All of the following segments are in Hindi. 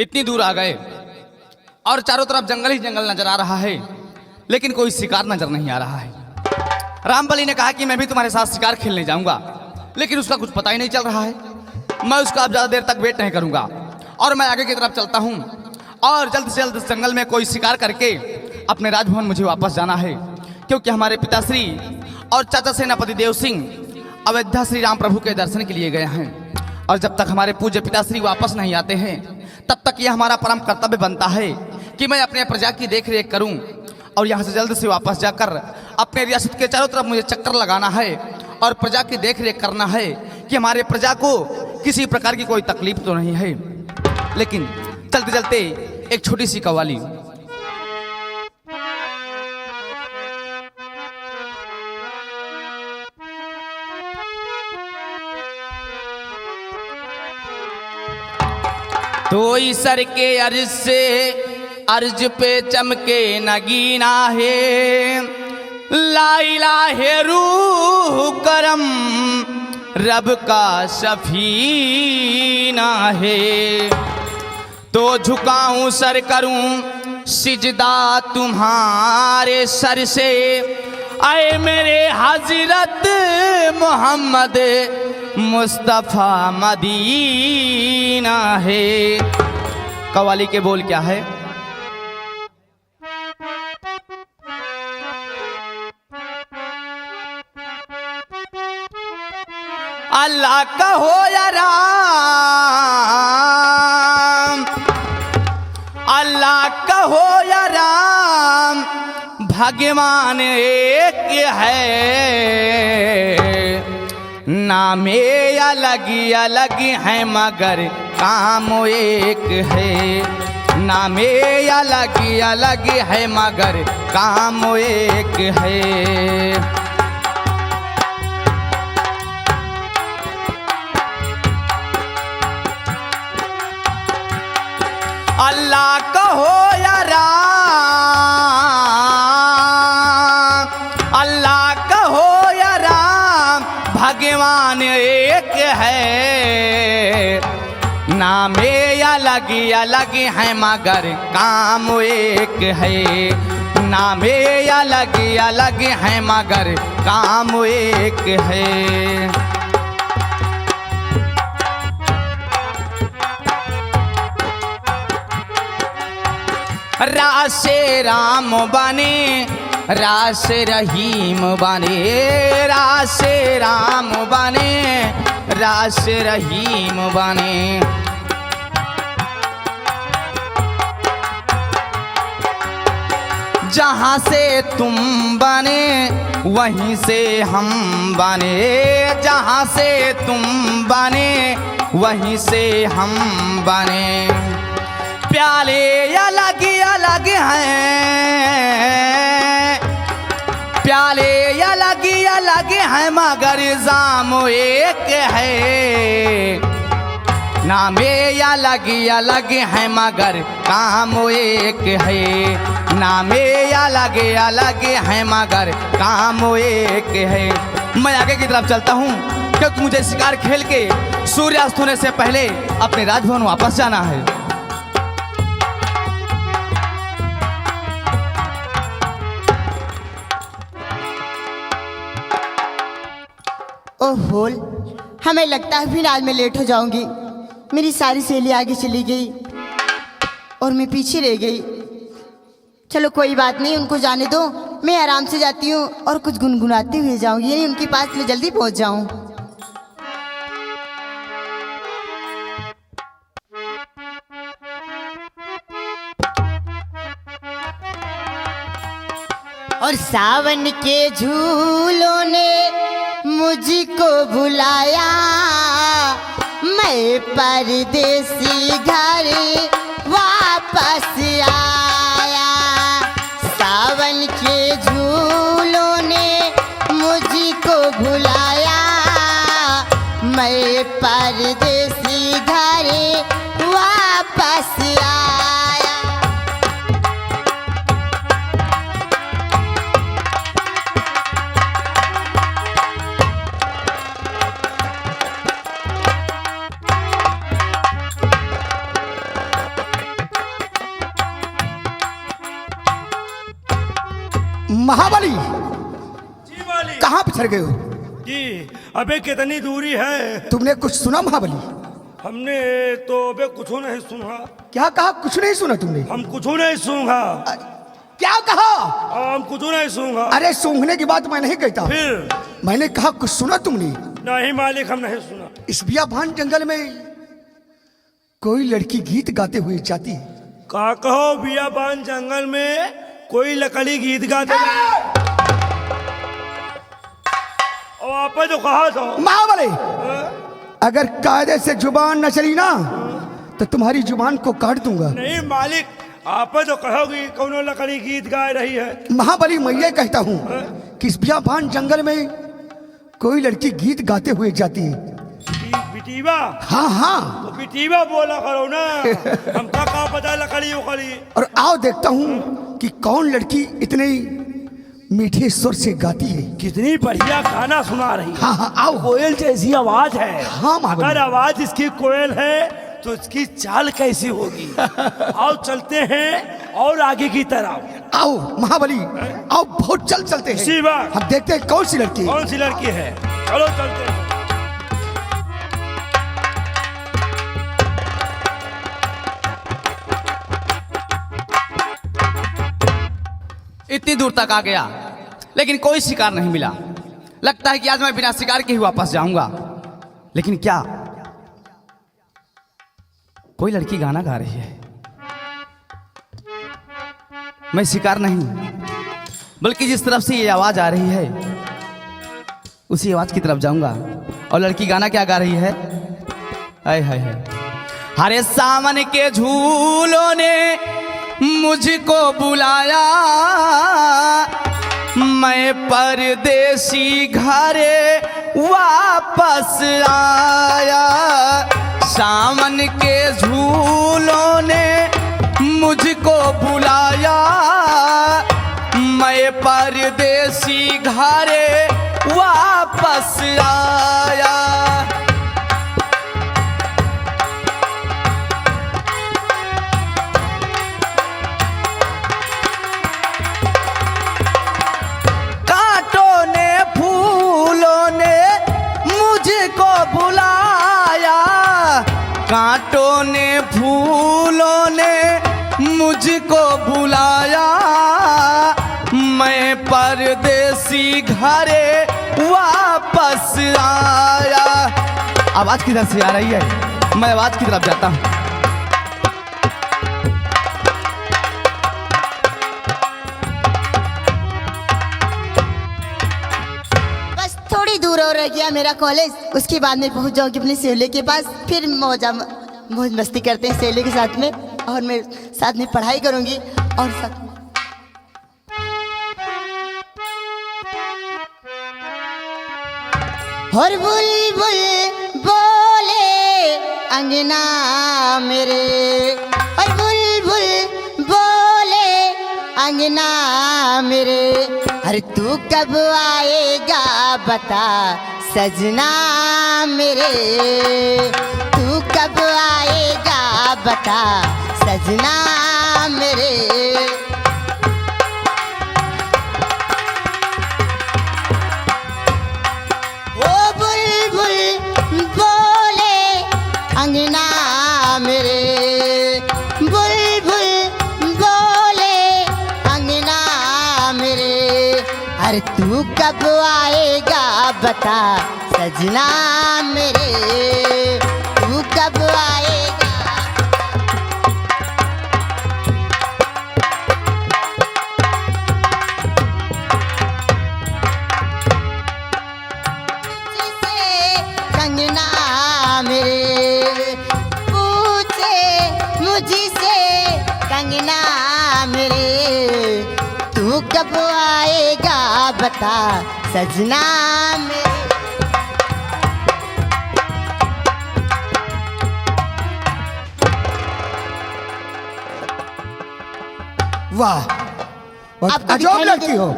इतनी दूर आ गए और चारों तरफ जंगल ही जंगल नजर आ रहा है, लेकिन कोई शिकार नजर नहीं आ रहा है। रामबली ने कहा कि मैं भी तुम्हारे साथ शिकार खेलने जाऊंगा, लेकिन उसका कुछ पता ही नहीं चल रहा है। मैं उसका अब ज़्यादा देर तक वेट नहीं करूंगा और मैं आगे की तरफ चलता हूं और जल्द से जल्द जंगल में कोई शिकार करके अपने राजभवन मुझे वापस जाना है, क्योंकि हमारे पिताश्री और चाचा सेनापति देव सिंह अयोध्या श्री राम प्रभु के दर्शन के लिए गए हैं, और जब तक हमारे पूज्य पिताश्री वापस नहीं आते हैं तब तक यह हमारा परम कर्तव्य बनता है कि मैं अपने प्रजा की देख रेख करूं और यहाँ से जल्द से वापस जाकर अपने रियासत के चारों तरफ मुझे चक्कर लगाना है और प्रजा की देख रेख करना है कि हमारे प्रजा को किसी प्रकार की कोई तकलीफ तो नहीं है। लेकिन चलते चलते एक छोटी सी कव्वाली। तो ईश्वर के अर्ज से अर्ज पे चमके नगीना है, ला इलाहे रूह करम रब का सफीना है। तो झुकाऊं सर करूं सिजदा तुम्हारे सर से, आए मेरे हजरत मोहम्मद मुस्तफ़ा मदीना है। कव्वाली के बोल क्या है? अल्लाह का हो या राम, अल्लाह का हो या राम, भगवान एक है। नामे अलग अलग हैं मगर काम एक है। नामे अलग अलग है मगर काम एक है। अल्लाह का हो या राम, अल्लाह का हो या राम, भगवान एक है। नामे अलग अलग हैं मगर काम एक है। नामे अलग अलग हैं मगर काम एक है। रासे राम बने रासे रहीम बने, रासे राम बने रासे रहीम बने। जहाँ से तुम बने वहीं से हम बने, जहाँ से तुम बने वहीं से हम बने। प्याले अलग अलग हैं, प्याले अलग अलग हैं मगर जाम एक है। नामे अलग अलग हैं मगर काम एक है। नामे अलग अलग हैं मगर काम एक है। मैं आगे की तरफ चलता हूँ क्योंकि मुझे शिकार खेल के सूर्यास्त होने से पहले अपने राजभवन वापस जाना है। ओहो, हमें लगता है फिर आज मैं लेट हो जाऊंगी। मेरी सारी सहेली आगे चली गई और मैं पीछे रह गई। चलो कोई बात नहीं, उनको जाने दो, मैं आराम से जाती हूँ और कुछ गुनगुनाते हुए जाऊंगी, यानी उनके पास मैं जल्दी पहुँच जाऊँ। और सावन के झूलों ने मुझको भुलाया, मैं परदेसी घर वापस आया। सावन के झूलों ने मुझको भुलाया, मैं परदेसी घर वापस आया। महाबली जी मालिक। कहाँ पिछड़ गए हो? जी अबे कितनी दूरी है? तुमने कुछ सुना महाबली? हमने तो अबे कुछ नहीं सुना। क्या कहा? कुछ नहीं सुना तुमने? हम कुछ नहीं सूंघा। क्या कहा? हम कुछ नहीं सूंघा। अरे सूंघने की बात मैं नहीं कहता, फिर मैंने कहा कुछ सुना तुमने? नहीं मालिक, हम नहीं सुना। इस बियाबान जंगल में कोई लड़की गीत गाते हुए जाती है। का कहो बियाबान जंगल में कोई लकड़ी गीत गाते और आप जो कहा था महाबली, अगर कायदे से जुबान न चली ना तो तुम्हारी जुबान को काट दूंगा। नहीं मालिक, आप जो कहोगी कौन लकड़ी गीत गा रही है। महाबली मैं ये कहता हूँ कि इस बियाबान जंगल में कोई लड़की गीत गाते हुए जाती है। बिटीवा? हाँ हाँ, तो बिटीवा बोला करो ना, हमका का पता लकड़ी उकड़ी। और आओ देखता हूँ कि कौन लड़की इतने मीठे सुर से गाती है। कितनी बढ़िया गाना सुना रही है। हाँ हाँ आओ। कोयल जैसी आवाज है। हाँ महाबली। अगर आवाज इसकी कोयल है तो इसकी चाल कैसी होगी। आओ चलते हैं और आगे की तरफ। आओ महाबली आओ, बहुत चल चलते हैं। इसी बात। हम देखते हैं कौन सी लड़की। कौन सी लड़की है, चलो चलते हैं। इतनी दूर तक आ गया लेकिन कोई शिकार नहीं मिला। लगता है कि आज मैं बिना शिकार के ही वापस जाऊंगा। लेकिन क्या कोई लड़की गाना गा रही है? मैं शिकार नहीं, बल्कि जिस तरफ से ये आवाज आ रही है उसी आवाज की तरफ जाऊंगा। और लड़की गाना क्या गा रही है? हाय हाय हाय। हरे सावन के झूलों ने मुझको बुलाया, मैं परदेसी घरे वापस आया। सावन के झूलों ने मुझको बुलाया, मैं परदेसी घरे वापस आया। कांटों ने फूलों ने मुझको बुलाया, मैं परदेसी घरे वापस आया। आवाज किधर से आ रही है? मैं आवाज की तरफ जाता हूँ। बस थोड़ी दूर और रह गया मेरा कॉलेज, उसके बाद मैं पहुंच जाऊंगी अपने सहेली के पास। फिर मौज मस्ती करते हैं सहेली के साथ में, और मैं साथ में पढ़ाई करूंगी और साथ में और बुलबुल बोले अंगना मेरे, और बुलबुल बोले अंगना मेरे, अरे तू कब आएगा बता सजना मेरे, तू कब आएगा बता सजना मेरे। ओ बुलबुल बोले अंगना मेरे, बुलबुल बोले अंगना मेरे, अरे तू कब आएगा बता सजना मेरे, तू कब आएगा। कंगना मेरे पूछे मुझसे कंगना मेरे, तू कब आएगा बता सजना मेरे। वाह, आपको अजब दिखाई लड़की नहीं हो।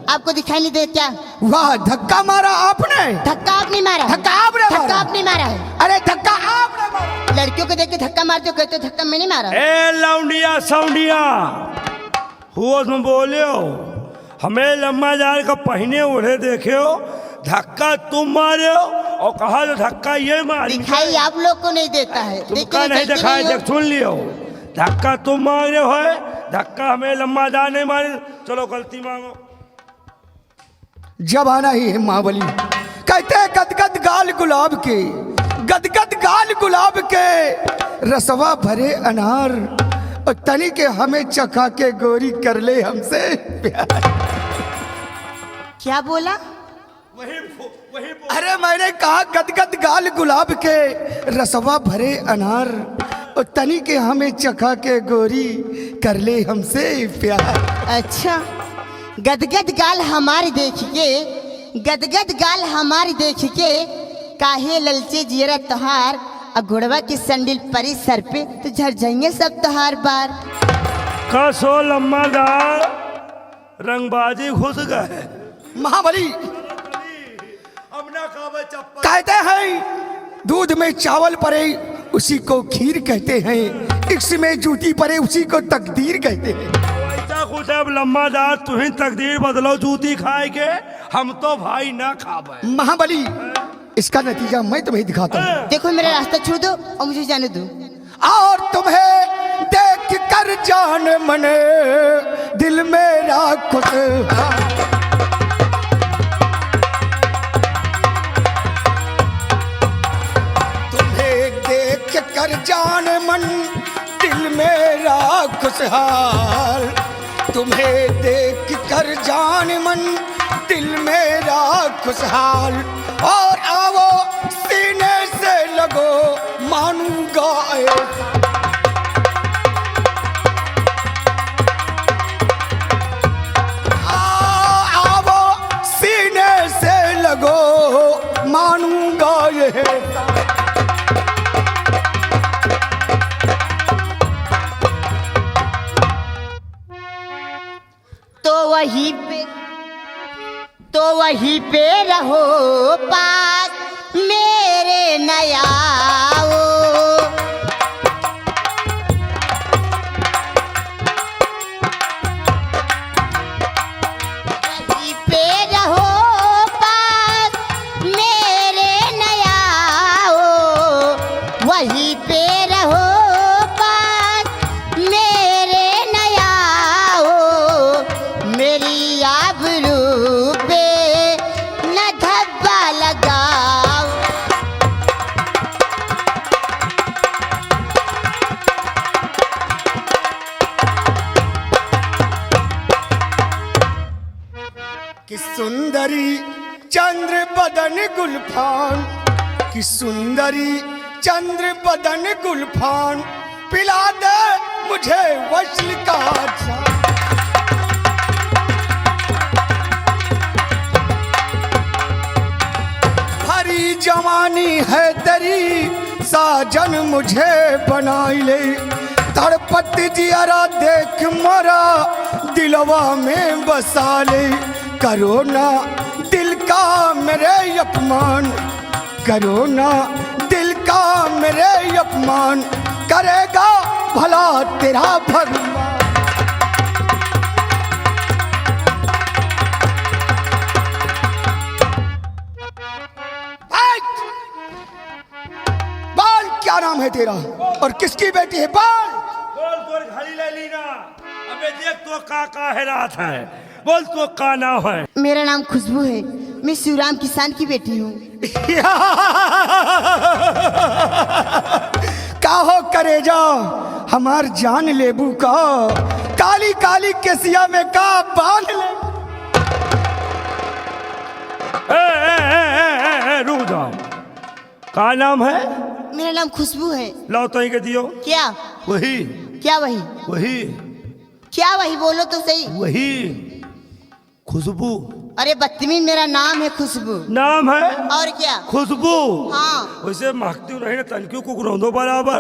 आपको दिखाई नहीं दे क्या? वाह, धक्का मारा आपने। धक्का आपने मारा, धक्का आपने मारा। धक्का आपने मारा है। अरे धक्का आपने मारा। लड़कियों को देख के धक्का मारते हो, कहते हो धक्का मैंने मारा। ए लौंडिया सौंडिया, होश में बोले हो। हमें लम्बा जाल का पहने ओढ़े देखे हो, धक्का तुम मारे हो और कहा जो धक्का ये मारी। दिखाई आप लोग को नहीं देता है, तुमका नहीं दिखाई, देख सुन लियो। धक्का तुम मांग रहे हो, धक्का हमें लम्बा जाल नहीं मारे। चलो गलती मांगो। जब आना ही है महाबली, कहते हैं गदगद गाल गुलाब के, गदगद गाल गुलाब के, रसवा भरे अनार, और तनी के हमें चखा के गोरी कर ले हमसे प्यार। क्या बोला? वही अरे मैंने कहा गदगद गाल गुलाब के, रसवा भरे अनार, और तनी के हमें चखा के गोरी कर ले हमसे प्यार। अच्छा, गदगद गाल हमारी देख के, गदगद गाल हमारी देख के, काहे ललचे जियरा तोहार, अगुड़वा की संडिल परी सर पे तो झड़ जाएंगे सब तोहार बार। कसो लम्बा जाल रंगबाजी घुस गए। महाबली कहते हैं दूध में चावल परे उसी को खीर कहते हैं, इश्क में जूती परे उसी को तकदीर कहते हैं। ऐसा कुछ अब लम्बा जाल तुम्हें तकदीर बदलो जूती खाए के, हम तो भाई ना खावे। महाबली इसका नतीजा मैं तुम्हें दिखाता हूँ। देखो मेरा रास्ता छोड़ दो और मुझे जाने दो। और तुम्हें देख कर जान मने दिल मेरा खुश, तुम्हें देख कर जान मन दिल मेरा खुशहाल, तुम्हें देख कर जान मन दिल मेरा खुशहाल, और आओ सीने से लगो मानूंगा आओ सीने से लगो मानूंगा ये। तो वहीं पे रहो पास मेरे नया आओ। वहीं पे रहो पास मेरे नया आओ, वहीं पे रहो पास मेरे नया आओ, मेरी आबरू पे न धब्बा लगाओ। कि सुंदरी चंद्र बदन गुलफान, कि सुंदरी चंद्र बदन गुलफान, पिला दे मुझे वसल का जाम। हरी जवानी है तेरी साजन मुझे बनाई ले, तड़पत जियारा देख मोरा दिलवा में बसा ले, करो ना दिल का मेरे अपमान, करो ना दिल का मेरे अपमान, करेगा भला तेरा भगवान। बाल क्या नाम है तेरा और किसकी बेटी है? बाल बोल तोर घड़ी ले ली ना। अबे देख तो का है रात है, बोल तो का नाम है। मेरा नाम खुशबू है, मैं शिवराम किसान की बेटी हूँ। काहो करेजा हमार जान लेबू का, काली काली केसिया में का बांध ले। रुक जाओ, का नाम है? मेरा नाम खुशबू है। लो तो के दियो। क्या? वही क्या वही? वही क्या वही? बोलो तो सही। वही खुशबू। अरे बदतमीज, मेरा नाम है खुशबू। नाम है और क्या? खुशबू। हाँ। वैसे महकती रही ना तनकी कुकरौंदो बराबर,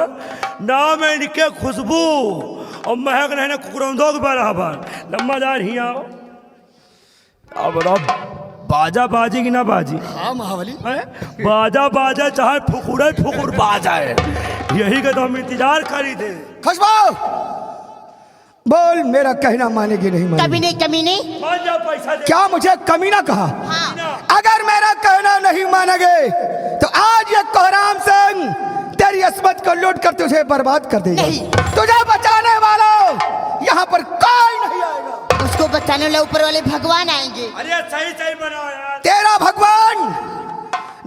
नाम है इनके खुशबू और महक रहे ना कुकरौंदो के बराबर। लम्बादार ही आओ। अब बाजा बाजी की ना बाजी? हाँ महाबली। बाजा बाजा चाहे फुकुरे फुकुर बाजा है, यही का तो हम इंतजार करी थे। खुशबू बोल, मेरा कहना मानेगी नहीं कभी मानेगी? नहीं, कमी नहीं। मान जा, पैसा दे। क्या मुझे कमीना कहा? हाँ। अगर मेरा कहना नहीं मानोगे तो आज ये कोहराम सिंह तेरी अस्मत को लूट कर तुझे बर्बाद कर देगा। नहीं। तुझे बचाने वालों यहाँ पर कोई नहीं आएगा। उसको बचाने वाले ऊपर वाले भगवान आएंगे। अरे सही सही बनाओ यार। तेरा भगवान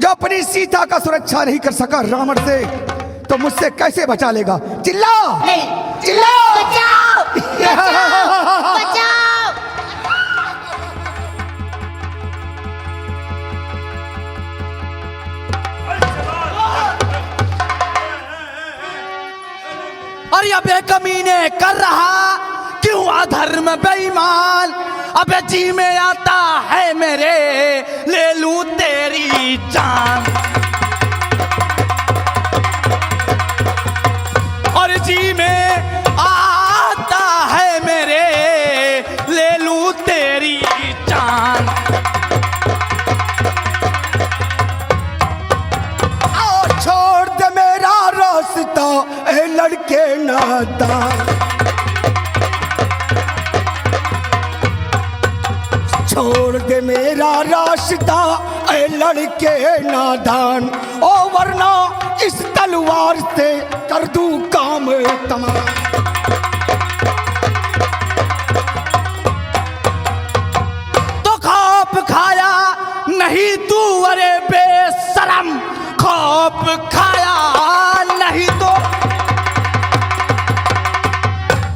जो अपनी सीता का सुरक्षा नहीं कर सका रावण से, तो मुझसे कैसे बचा लेगा? चिल्ला, नहीं। चिल्ला। बचाओ, बचाओ, बचाओ। अरे अबे कमीने कर रहा क्यों अधर्म बेईमान, अबे जी में आता है मेरे ले लूं तेरी जान। और जी में आता है मेरे ले लूं तेरी जान। और छोड़ दे मेरा रास्ता ए लड़के नादान, छोड़ दे मेरा रास्ता ए लड़के नादान, ओ वरना इस तलवार से कर दूं काम तमाम। तो खौफ खाया नहीं तू अरे बेशरम, खौफ खाया नहीं तो,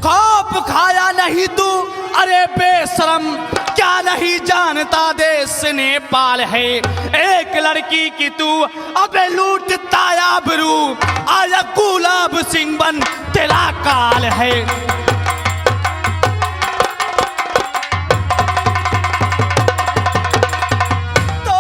खौफ खाया नहीं तू अरे बेशरम, क्या नहीं जानता देश नेपाल है एक लड़की की तू अबे लूटता आबरू, आया गुलाब सिंह बन तेरा काल है। तो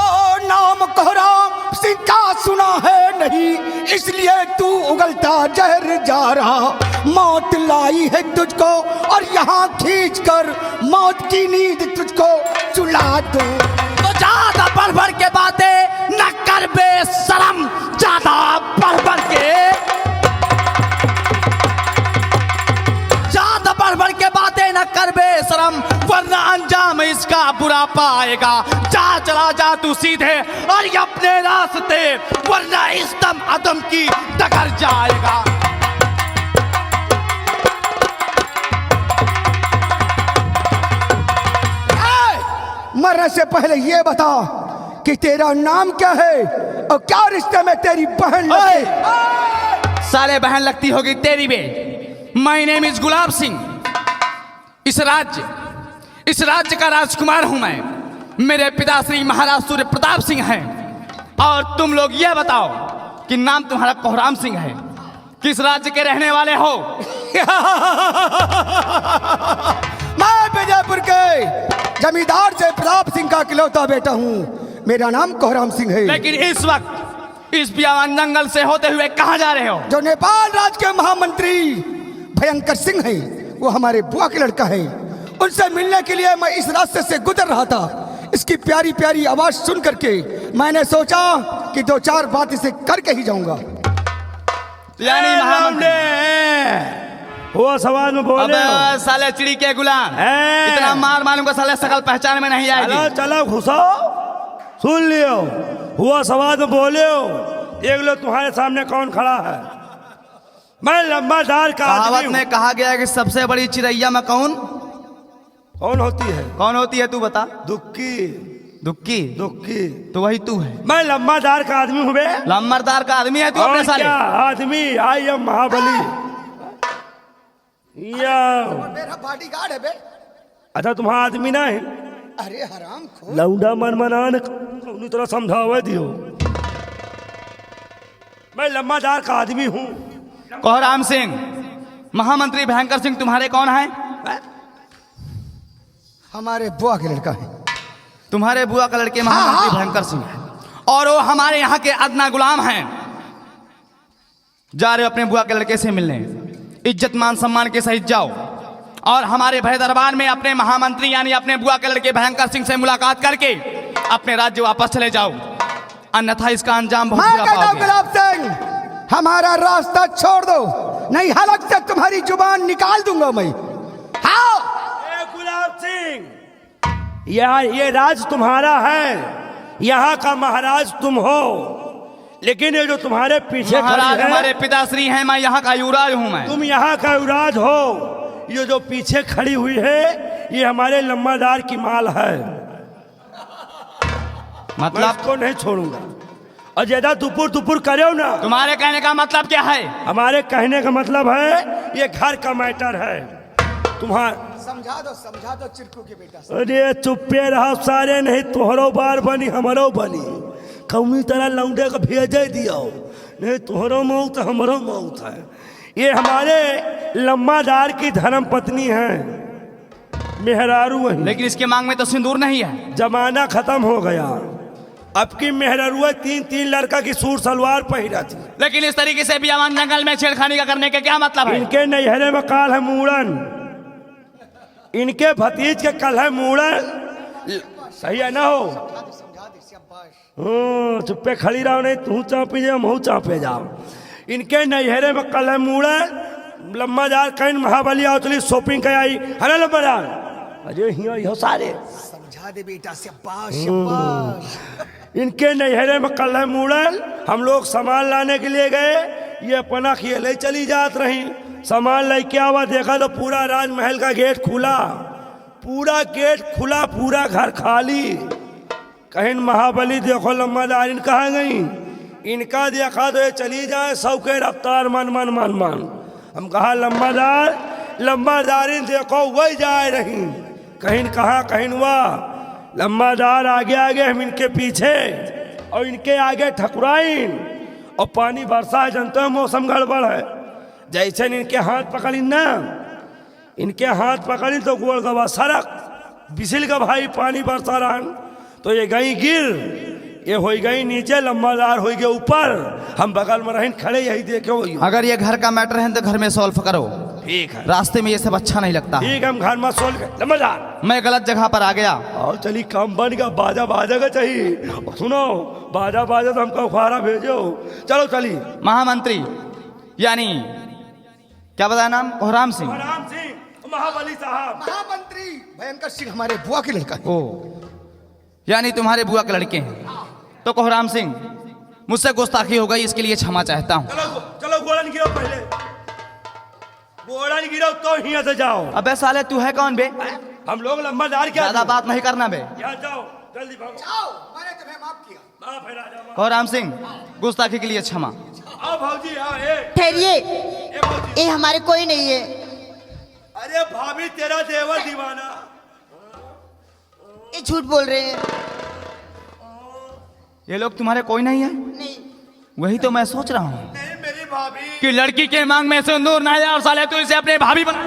नाम कोहराम सिंह का सुना है नहीं, इसलिए तू उगलता जहर जा रहा। मौत लाई है तुझको और यहाँ खींच कर मौत की नींद तुझको चुला दो। तो ज्यादा बढ़ बढ़ के बातें न कर बेशरम, ज्यादा बढ़ बढ़ के, ज्यादा बढ़ बढ़ के बातें न कर बेशरम, वरना अंजाम इसका बुरा पाएगा। जा चला जा तू सीधे और ये अपने रास्ते, वरना इस दम अदम की टकर जाएगा। मरने से पहले ये बता कि तेरा नाम क्या है और क्या रिश्ते में तेरी बहन लगे? साले बहन लगती होगी तेरी बे। My name is Gulab Singh. इस राज्य का राजकुमार हूं मैं। मेरे पिता श्री महाराज सूर्य प्रताप सिंह हैं। और तुम लोग ये बताओ कि नाम तुम्हारा कोहराम सिंह है, किस राज्य के रहने वाले हो? मैं विजयपुर के जमींदार जय प्रताप सिंह का इकलौता बेटा हूँ। मेरा नाम कोहराम सिंह है। लेकिन इस वक्त इस बियावान जंगल से होते हुए कहाँ जा रहे हो? जो नेपाल राज्य के महामंत्री भयंकर सिंह है, वो हमारे बुआ के लड़का है। उनसे मिलने के लिए मैं इस रास्ते से गुजर रहा था। इसकी प्यारी प्यारी आवाज सुन करके मैंने सोचा कि दो चार बात इसे करके ही जाऊंगा। यानी महामंत्री हुआ सवाल में बोले। अबे साले चिड़ी के गुलाम, हैं। इतना मार मारूंगा साले शकल पहचान में नहीं आएगी। चलो चलो घुसो, सुन लियो। हुआ सवाल में बोले हो। एक लोग तुम्हारे सामने कौन खड़ा है? मैं लंबादार का कहावत आदमी हूं। में कहा गया है कि सबसे बड़ी चिड़ैया में कौन होती है? कौन होती है? तू बता। दुक्की। दुक्की? दुक्की तो वही तू है। मैं लंबादार का आदमी हूँ बे। लंबरदार का आदमी है तू और अपने साले। क्या आदमी? आई एम महाबली। या मेरा बॉडीगार्ड है बे। अच्छा तुम्हारा आदमी ना है? अरे हराम खोर। लौंडा मन मनान कौनी तरह समझावे दियो। मैं लंबादार का आदमी हूँ। कोहराम सिंह, महामंत्री भयंकर सिंह तुम्हारे कौन है? हमारे बुआ के लड़का है। तुम्हारे बुआ का लड़के महामंत्री भयंकर सिंह है और वो हमारे यहाँ के अदना गुलाम हैं। जा रहे हो अपने बुआ के लड़के से मिलने, इज्जत मान सम्मान के सहित जाओ और हमारे भय दरबार में अपने महामंत्री यानी अपने बुआ के लड़के भयंकर सिंह से मुलाकात करके अपने राज्य वापस चले जाओ, अन्यथा इसका अंजाम बहुत मैं बुरा कहता हूं पाओगे। गुलाब सिंह, हमारा रास्ता छोड़ दो, नहीं हलक से तुम्हारी जुबान निकाल दूंगा मैं। ये राज तुम्हारा है, यहाँ का महाराज तुम हो, लेकिन ये जो तुम्हारे पीछे महाराज खड़ी है, हमारे पिताश्री हैं, मैं यहाँ का युवराज हूँ। मैं तुम यहाँ का युवराज हो। ये जो पीछे खड़ी हुई है ये हमारे लम्बादार की माल है। मैं मतलब इसको नहीं छोड़ूंगा और ज्यादा दुपुर दुपुर करो ना। तुम्हारे कहने का मतलब क्या है? हमारे कहने का मतलब है ये घर का मैटर है तुम्हारा। समझा दो चिरकू के बेटा। अरे चुप्पे रहो सारे, नहीं तोहरो बार बनी हमारो बनी। कौनी तरह लौंडे को भेजे दियो, नहीं तोहरो मौत हमारो मौत है। ये हमारे लम्बादार की धर्म पत्नी है, मेहरारू है। लेकिन इसके मांग में तो सिंदूर नहीं है। जमाना खत्म हो गया, अब की मेहरारू तीन लड़का की सूट सलवार पहिरा थी। लेकिन इस तरीके से भी अमान जंगल में छेड़खानी का करने का क्या मतलब है? इनके नैहरे में काल है मूड़न, इनके भतीज के कल है मूड़न। सही है ना हो? चुप्पे खड़ी रहो, नहीं तू चापे जाओ महू चापे जाओ। इनके नैहरे में कल है मूड़न। लम्बादार कहीं महाबली आओ चली शॉपिंग कर आई है ना लम्बादार। अजय हियो सारे समझा दे बेटा। शाबाश। इनके नैहरे में कल है मूड़न। हम लोग सामान लाने के लिए गए, ये अपना खेले चली जात रही। सामान लेके आवा, देखा तो पूरा राजमहल का गेट खुला, पूरा गेट खुला, पूरा घर खाली। कहीं महाबली देखो लम्बादार कहाँ गई, इनका देखा तो ये चली जाए सौ के रफ्तार मन मन मन मन। हम कहा लम्बादार देखो वही जाए रही, कहीं कहाँ कहीं वह। लम्बादार आगे आगे, हम इनके पीछे और इनके आगे ठकुराइन। और पानी बरसा है, जनता मौसम गड़बड़ है। जैसे इनके हाथ पकड़ी ना, इनके हाथ पकड़ी तो गोड़ गवा सड़क बिसिल का भाई पानी बरसा रहा, तो ये गई गिर, ये हो गई नीचे, लम्बादार हो गए ऊपर। हम बगल में रहें खड़े, यही देखे वही। अगर ये घर का मैटर है तो घर में सॉल्व करो। ठीक है, रास्ते में ये सब अच्छा नहीं लगता। ठीक है, हम घर में सोल गए। लम्बादार मैं गलत जगह पर आ गया। और चली काम बन गया, बाजा बाजा चाहिए। सुनो, बाजा बाजा तो हमको अखबारा भेजो। चलो चली। महामंत्री यानी क्या बताया नाम? कोहराम सिंह। राम सिंह, महाबली साहब। महामंत्री भयंकर सिंह हमारे बुआ के लड़का है। ओ, यानी तुम्हारे बुआ के लड़के हैं। तो कोहराम सिंह, मुझसे गुस्ताखी हो गई, इसके लिए क्षमा चाहता हूँ। चलो चलो, गोड़न गिरो पहले, गोड़न गिरो तो यहाँ से जाओ। अबे साले तू है कौन बे? हम लोग लम्बादार क्या ज्यादा बात नहीं करना बे। यहाँ जाओ, जल्दी भागो। मैंने तुम्हें माफ किया। माफ है राजा, माफ। कोहराम सिंह, गुस्ताखी के लिए क्षमा। आओ भाजी, आओ। ठहरिए, ए भाजी। ये हमारे कोई नहीं है। अरे भाभी, तेरा देवर दीवाना। ये झूठ बोल रहे हैं। ये लोग तुम्हारे कोई नहीं है? नहीं। वही तो मैं सोच रहा हूँ नहीं मेरी भाभी। कि लड़की के मांग में सिंदूर ना आया और साले तू इसे अपने भाभी बना।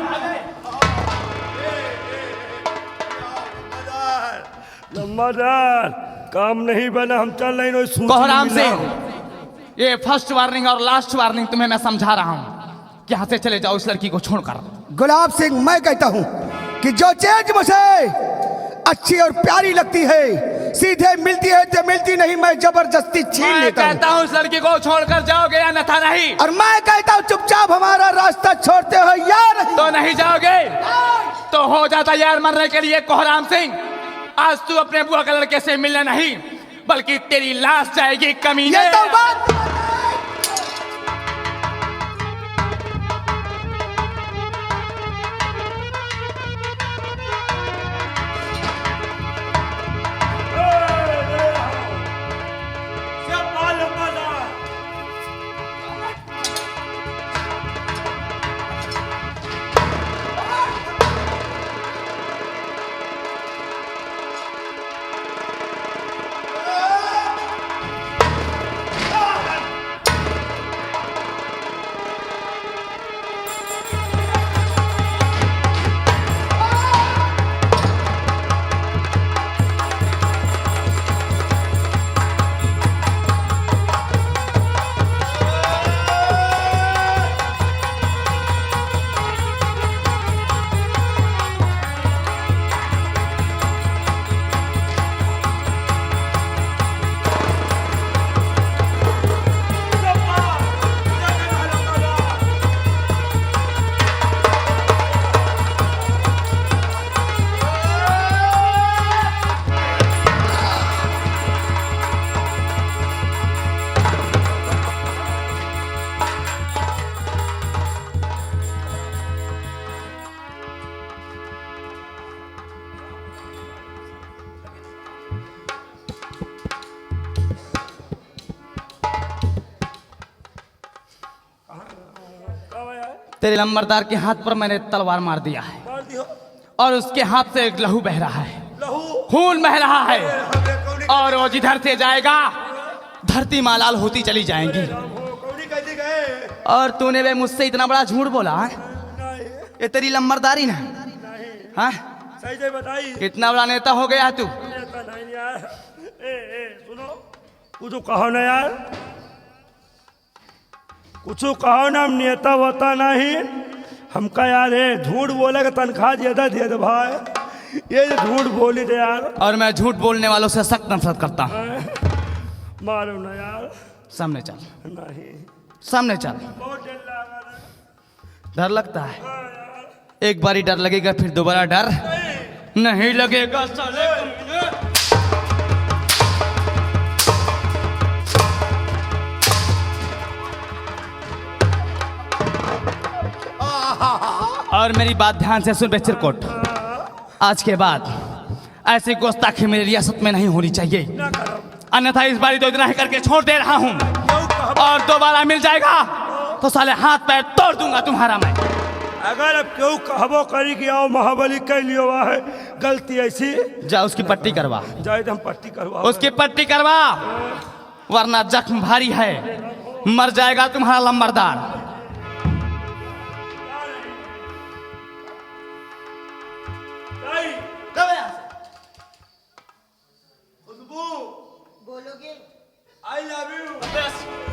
लम्बादार, काम नहीं बना, हम चल रहे। कोहराम सिंह, ये फर्स्ट वार्निंग और लास्ट वार्निंग तुम्हें मैं समझा रहा हूँ कि यहाँ से चले जाओ इस लड़की को छोड़कर। गुलाब सिंह, मैं कहता हूँ कि जो चीज मुझे अच्छी और प्यारी लगती है, सीधे मिलती है तो मिलती नहीं, मैं जबरदस्ती छीन मैं लेता कहता हूँ इस लड़की को छोड़कर जाओगे या अन्यथा नहीं? और मैं कहता हूँ चुपचाप हमारा रास्ता छोड़ते हो या नहीं? तो नहीं जाओगे तो हो जाता यार मरने के लिए। कोहराम सिंह, आज तू अपने बुआ के लड़के से मिलने नहीं, बल्कि तेरी लाश जाएगी कमीने। ये तो बात। तेरे लंबरदार के हाथ पर मैंने तलवार मार दिया है मार दियो और उसके हाथ से एक लहू बह रहा है, लहू खून बह रहा है कौनी और वो जिधर से जाएगा धरती मालाल होती चली जाएंगी। कौनी कहते गए और तूने वे मुझसे इतना बड़ा झूठ बोला है? नहीं ये तेरी लंबरदारी ना? नहीं हाँ, सही से बताई कितना बड़ा नेता हो गया है तू? नेता नहीं यार ए सुनो कुछ कहो ना यार कुछ कहो ना हम नेता होता नहीं हमका यार है झूठ बोले का तनख्वाह ज्यादा दे दे भाई ये जो झूठ बोली थे यार और मैं झूठ बोलने वालों से सख्त नफरत करता हूँ। मारो ना यार सामने चल, नहीं सामने चल। बहुत डर लगा डर लगता है? एक बारी डर लगेगा फिर दोबारा डर नहीं लगेगा साले कमीने। और मेरी बात ध्यान से सुन बे चिरकुट, आज के बाद ऐसी गुस्ताखी मेरी रियासत में नहीं होनी चाहिए, ना करो अन्यथा इस बारी तो इतना ही करके छोड़ दे रहा हूँ और दोबारा मिल जाएगा तो साले हाथ पैर तोड़ दूंगा तुम्हारा मैं। अगर अब क्यों कहबो करी कि आओ महाबली कह लियो हुआ है गलती ऐसी जा उसकी पट्टी करवा, जाए हम पट्टी करवा उसकी पट्टी करवा वरना जख्म भारी है, मर जाएगा तुम्हारा लंबरदार। खुशबू बोलोगे? I love you